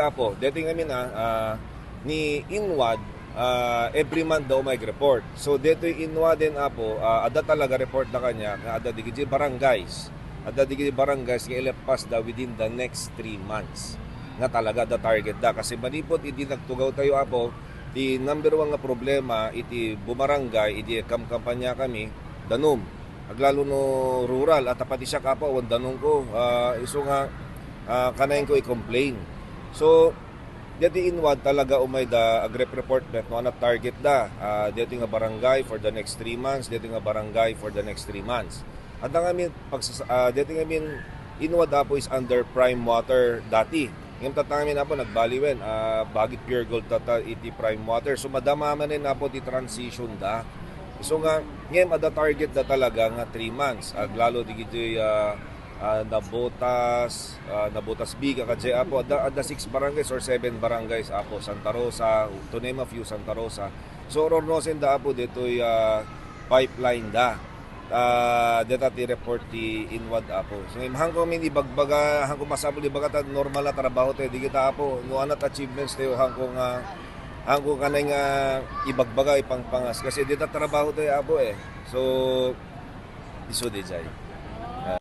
apo, dating amin ni Inwad, every month daw may report. So dito Inwad din apo, ada talaga report na kanya, ada digiti barangays. Ada digiti barangays nga ilepas daw within the next 3 months. Nga talaga the target da. Kasi manipot, hindi nagtugaw tayo apo, di number 1 nga problema, iti bumarangay, iti kampanya kami, danom. Aglalo no rural, at pati siya kapo, danong ko, iso nga, kanayin ko i-complain. So, dati Inwad talaga umay da agrep report net no na target da. Dati nga barangay for the next 3 months, dati nga barangay for the next 3 months. At ang amin dati nga amin Inwad apo is under prime water dati. Ngayon tatangin apo nagbaliwen bagit pure gold tata iti prime water. So madama man rin apo ti transition da. So nga ngayon ada target da talaga nga 3 months. Lalo di gito Nabotas Biga kadje apo ada 6 barangays or 7 barangays apo Santa Rosa, to name a few, Santa Rosa. So ornosen da apo ditoy pipeline da. Deta ti report ti Inwad apo. So hangko min ibagbaga, hangko masabol ibaga ta normal na trabaho te di kita apo no anat achievements te hangko kanay nga ibagbaga ipangpangas kasi deta trabaho te apo So iso di jay.